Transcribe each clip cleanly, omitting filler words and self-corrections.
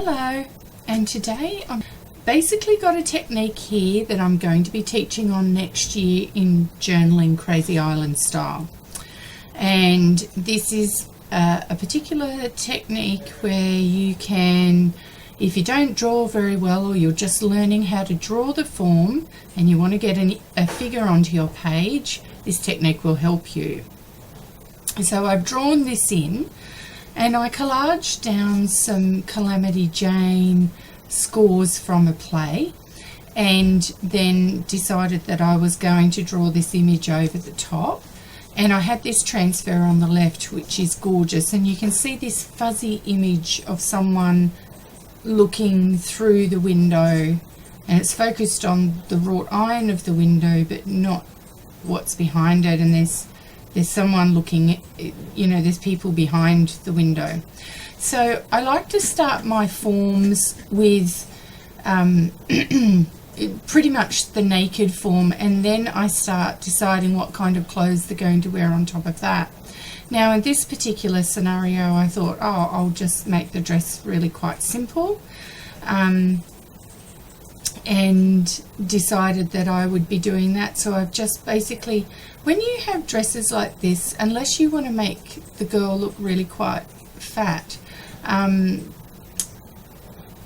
Hello, and today I've basically got a technique here that I'm going to be teaching on next year in journaling Crazy Island style. And this is a particular technique where you can, if you don't draw very well or you're just learning how to draw the form and you want to get a figure onto your page, this technique will help you. So I've drawn this in and I collaged down some Calamity Jane scores from a play and then decided that I was going to draw this image over the top, and I had this transfer on the left which is gorgeous, and you can see this fuzzy image of someone looking through the window, and it's focused on the wrought iron of the window but not what's behind it, and there's someone looking, you know, there's people behind the window. So I like to start my forms with pretty much the naked form, and then I start deciding what kind of clothes they're going to wear on top of that. Now in this particular scenario I thought, oh, I'll just make the dress really quite simple, and decided that I would be doing that. So I've just basically, when you have dresses like this, unless you want to make the girl look really quite fat,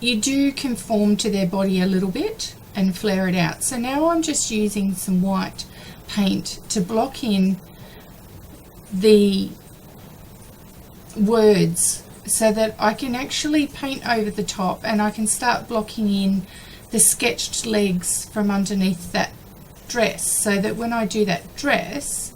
you do conform to their body a little bit and flare it out. So now I'm just using some white paint to block in the words so that I can actually paint over the top, and I can start blocking in the sketched legs from underneath that dress, so that when I do that dress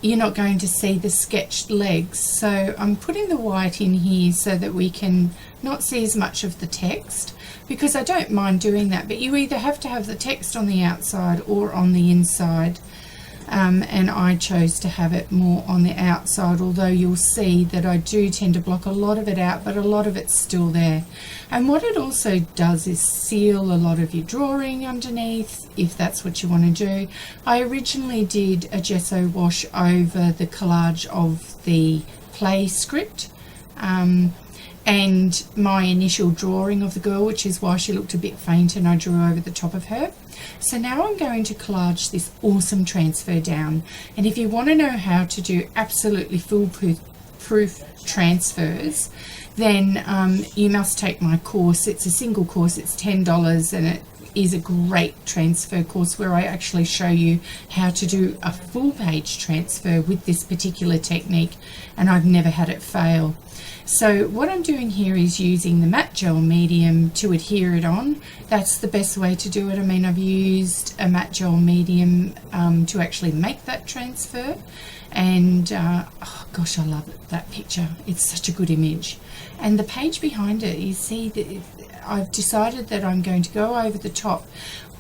you're not going to see the sketched legs. So I'm putting the white in here so that we can not see as much of the text, because I don't mind doing that, but you either have to have the text on the outside or on the inside, and I chose to have it more on the outside, although you'll see that I do tend to block a lot of it out, but a lot of it's still there. And what it also does is seal a lot of your drawing underneath, if that's what you want to do. I originally did a gesso wash over the collage of the play script, and my initial drawing of the girl, which is why she looked a bit faint and I drew over the top of her. So now I'm going to collage this awesome transfer down, and if you want to know how to do absolutely foolproof transfers, then you must take my course. It's a single course, it's $10, and it is a great transfer course where I actually show you how to do a full page transfer with this particular technique, and I've never had it fail. So what I'm doing here is using the matte gel medium to adhere it on. That's the best way to do it. I mean, I've used a matte gel medium to actually make that transfer, and oh gosh, I love it, that picture. It's such a good image. And the page behind it, you see that I've decided that I'm going to go over the top.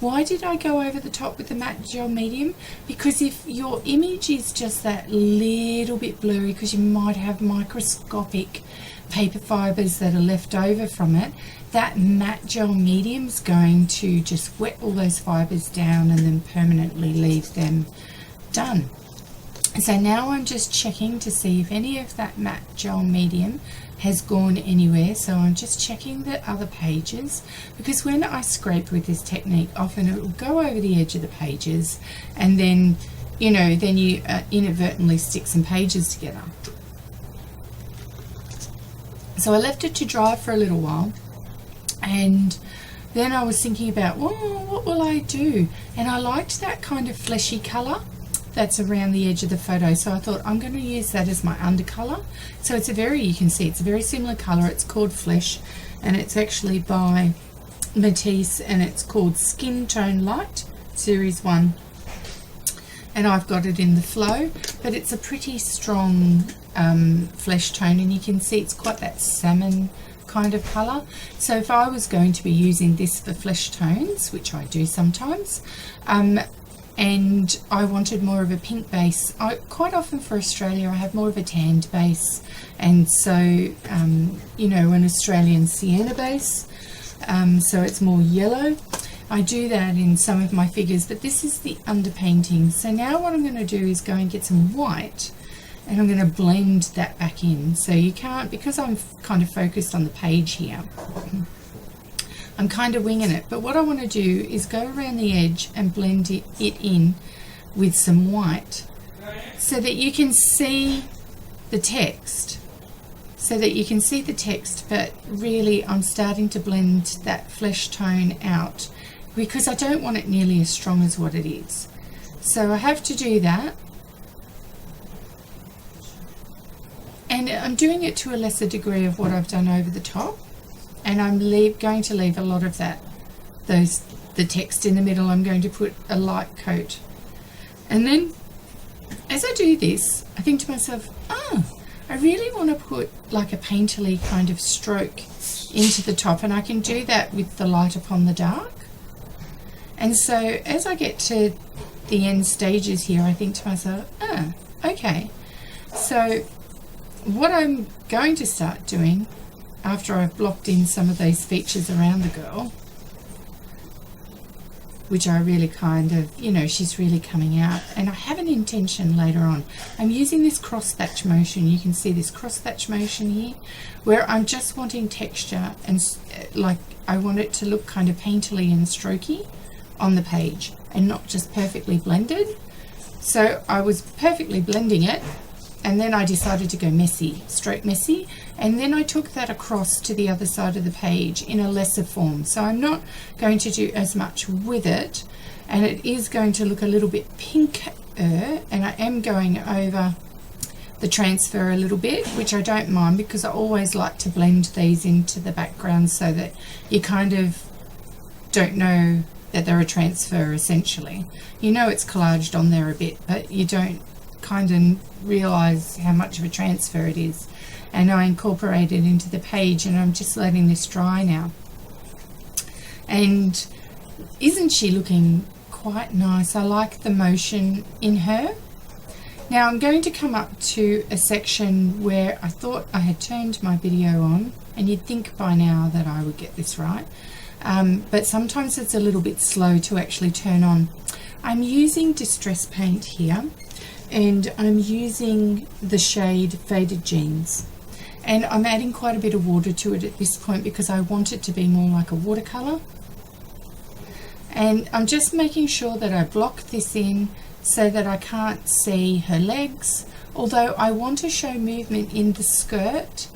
Why did I go over the top with the matte gel medium? Because if your image is just that little bit blurry, because you might have microscopic paper fibers that are left over from it, that matte gel medium's going to just wet all those fibers down and then permanently leave them done. So now I'm just checking to see if any of that matte gel medium has gone anywhere. So I'm just checking the other pages, because when I scrape with this technique, often it will go over the edge of the pages, and then, you know, then you inadvertently stick some pages together. So I left it to dry for a little while, and then I was thinking about, well, what will I do? And I liked that kind of fleshy colour that's around the edge of the photo, so I thought I'm going to use that as my undercolor. So it's a very, you can see it's a very similar color. It's called Flesh, and it's actually by Matisse, and it's called Skin Tone Light Series 1, and I've got it in the Flow, but it's a pretty strong flesh tone, and you can see it's quite that salmon kind of color. So if I was going to be using this for flesh tones, which I do sometimes, and I wanted more of a pink base, quite often for Australia I have more of a tanned base, and so you know, an Australian sienna base, so it's more yellow. I do that in some of my figures, but this is the underpainting. So now what I'm going to do is go and get some white and I'm going to blend that back in. So you can't, because I'm kind of focused on the page here, I'm kind of winging it. But what I want to do is go around the edge and blend it in with some white so that you can see the text. But really I'm starting to blend that flesh tone out because I don't want it nearly as strong as what it is. So I have to do that. And I'm doing it to a lesser degree of what I've done over the top. And I'm going to leave a lot of the text in the middle. I'm going to put a light coat. And then as I do this, I think to myself, I really want to put like a painterly kind of stroke into the top, and I can do that with the light upon the dark. And so as I get to the end stages here, I think to myself, okay. So what I'm going to start doing after I've blocked in some of those features around the girl, which I really kind of, you know, she's really coming out, and I have an intention later on. I'm using this cross thatch motion. You can see this cross thatch motion here, where I'm just wanting texture, and like I want it to look kind of painterly and strokey on the page and not just perfectly blended. So I was perfectly blending it, and then I decided to go messy, stroke messy, and then I took that across to the other side of the page in a lesser form. So I'm not going to do as much with it, and it is going to look a little bit pinker, and I am going over the transfer a little bit, which I don't mind because I always like to blend these into the background so that you kind of don't know that they're a transfer essentially. You know it's collaged on there a bit, but you don't kind of realize how much of a transfer it is. And I incorporate it into the page, and I'm just letting this dry now. And isn't she looking quite nice? I like the motion in her. Now I'm going to come up to a section where I thought I had turned my video on, and you'd think by now that I would get this right, but sometimes it's a little bit slow to actually turn on. I'm using distress paint here, and I'm using the shade Faded Jeans, and I'm adding quite a bit of water to it at this point because I want it to be more like a watercolor. And I'm just making sure that I block this in so that I can't see her legs, although I want to show movement in the skirt,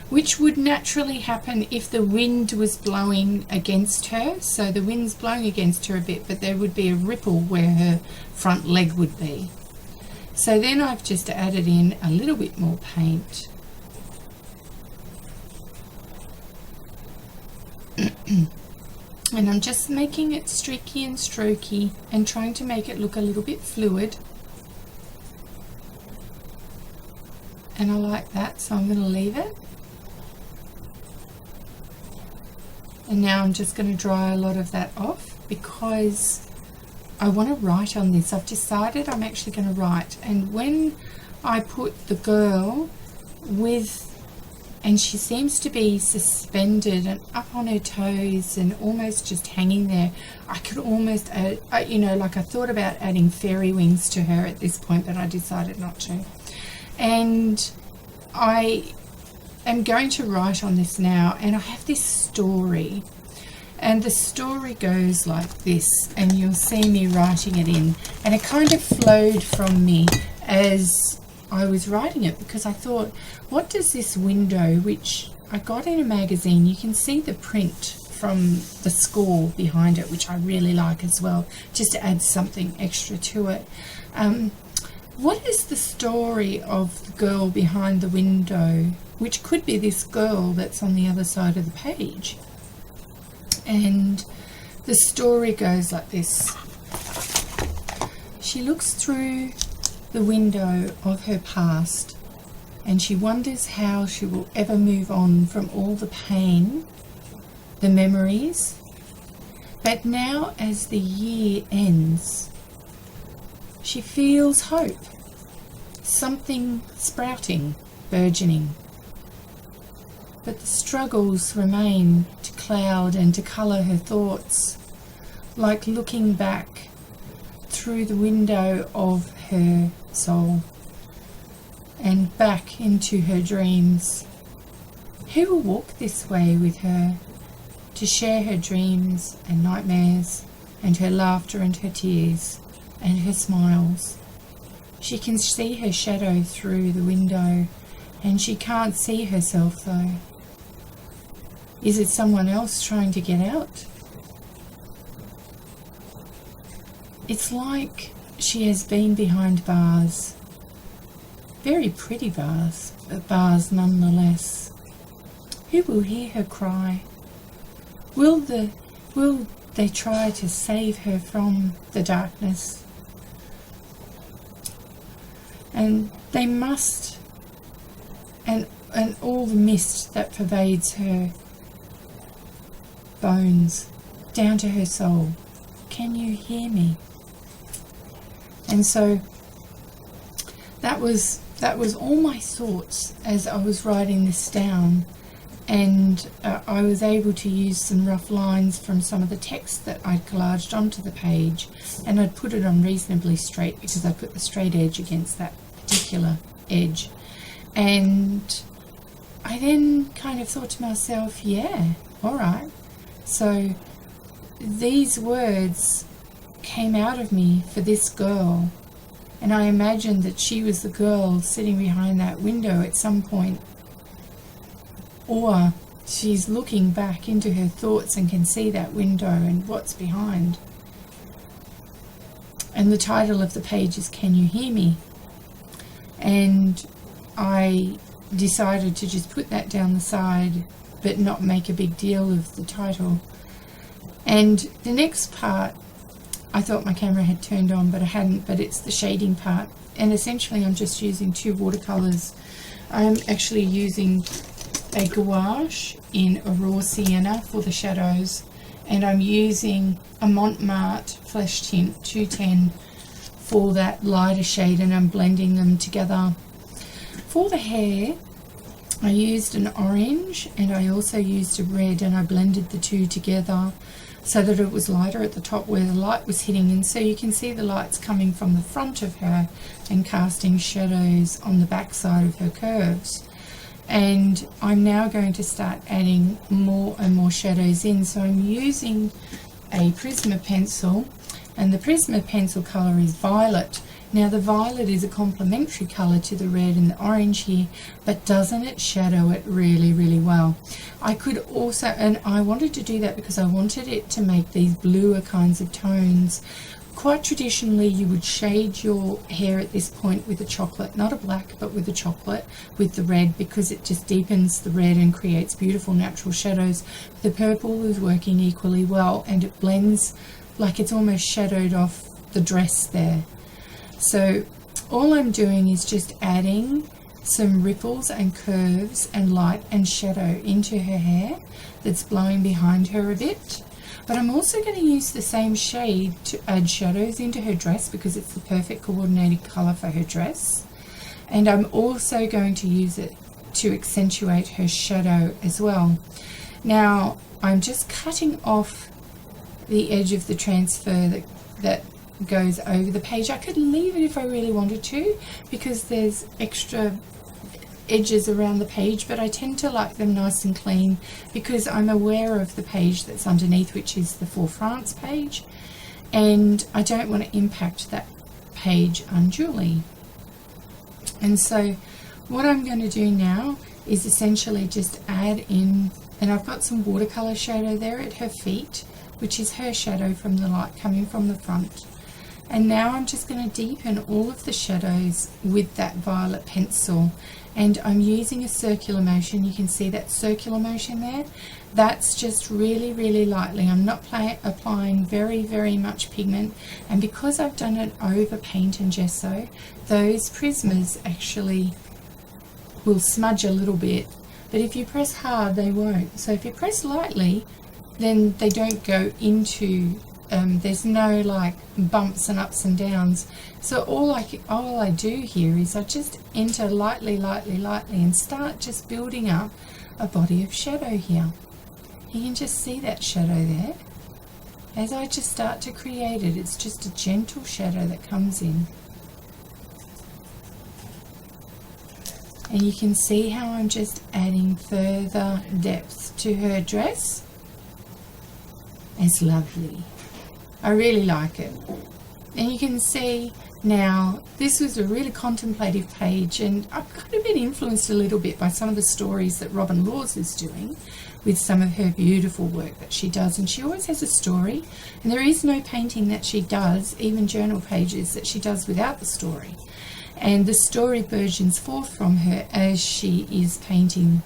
which would naturally happen if the wind was blowing against her. So the wind's blowing against her a bit, but there would be a ripple where her front leg would be. So then I've just added in a little bit more paint. And I'm just making it streaky and strokey and trying to make it look a little bit fluid. And I like that, so I'm going to leave it. And now I'm just going to dry a lot of that off because I want to write on this. I've decided I'm actually going to write. And when I put the girl with, and she seems to be suspended and up on her toes and almost just hanging there, I could almost add, you know, like I thought about adding fairy wings to her at this point, but I decided not to. And I am going to write on this now, and I have this story, and the story goes like this, and you'll see me writing it in, and it kind of flowed from me as I was writing it because I thought, what does this window, which I got in a magazine, you can see the print from the score behind it, which I really like as well, just to add something extra to it. What is the story of the girl behind the window, which could be this girl that's on the other side of the page? And the story goes like this. She looks through the window of her past, and she wonders how she will ever move on from all the pain, the memories. But now as the year ends, she feels hope, something sprouting, burgeoning. But the struggles remain to cloud and to colour her thoughts, like looking back through the window of her soul. and back into her dreams. Who will walk this way with her to share her dreams and nightmares and her laughter and her tears and her smiles? She can see her shadow through the window, and she can't see herself though. Is it someone else trying to get out? It's like she has been behind bars. Very pretty bars, but bars nonetheless. Who will hear her cry? Will they try to save her from the darkness? And they must, and all the mist that pervades her bones down to her soul. Can you hear me? And so that was all my thoughts as I was writing this down, and I was able to use some rough lines from some of the text that I'd collaged onto the page, and I'd put it on reasonably straight because I put the straight edge against that particular edge. And I then kind of thought to myself, yeah, all right. So these words came out of me for this girl, and I imagined that she was the girl sitting behind that window at some point, or she's looking back into her thoughts and can see that window and what's behind. And the title of the page is Can You Hear Me? And I decided to just put that down the side but not make a big deal of the title. And the next part, I thought my camera had turned on, but I hadn't, but it's the shading part. And essentially I'm just using 2 watercolors. I'm actually using a gouache in a raw sienna for the shadows, and I'm using a Montmartre Flesh Tint 210 for that lighter shade, and I'm blending them together. For the hair, I used an orange and I also used a red, and I blended the two together so that it was lighter at the top where the light was hitting in, so you can see the lights coming from the front of her and casting shadows on the back side of her curves. And I'm now going to start adding more and more shadows in. So I'm using a Prisma pencil, and the Prisma pencil colour is violet. Now the violet is a complementary colour to the red and the orange here, but doesn't it shadow it really, really well? I could also, and I wanted to do that because I wanted it to make these bluer kinds of tones. Quite traditionally you would shade your hair at this point with a chocolate, not a black, but with a chocolate, with the red, because it just deepens the red and creates beautiful natural shadows. The purple is working equally well, and it blends like it's almost shadowed off the dress there. So all I'm doing is just adding some ripples and curves and light and shadow into her hair that's blowing behind her a bit. But I'm also going to use the same shade to add shadows into her dress because it's the perfect coordinated colour for her dress. And I'm also going to use it to accentuate her shadow as well. Now I'm just cutting off the edge of the transfer that goes over the page. I could leave it if I really wanted to because there's extra edges around the page, but I tend to like them nice and clean because I'm aware of the page that's underneath, which is the For France page, and I don't want to impact that page unduly. And so what I'm going to do now is essentially just add in, and I've got some watercolor shadow there at her feet, which is her shadow from the light coming from the front. And now I'm just going to deepen all of the shadows with that violet pencil, and I'm using a circular motion. You can see that circular motion there. That's just really, really lightly. I'm not applying very, very much pigment, and because I've done it over paint and gesso, those prismas actually will smudge a little bit, but if you press hard they won't. So if you press lightly, then they don't go into there's no like bumps and ups and downs. So all I do here is I just enter lightly and start just building up a body of shadow here. You can just see that shadow there. As I just start to create it, it's just a gentle shadow that comes in. And you can see how I'm just adding further depth to her dress. It's lovely. I really like it. And you can see now, this was a really contemplative page, and I've kind of been influenced a little bit by some of the stories that Robin Laws is doing with some of her beautiful work that she does. And she always has a story, and there is no painting that she does, even journal pages, that she does without the story. And the story burgeons forth from her as she is painting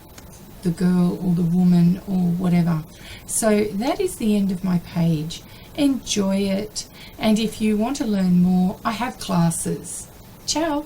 the girl or the woman or whatever. So that is the end of my page. Enjoy it, and if you want to learn more, I have classes. Ciao.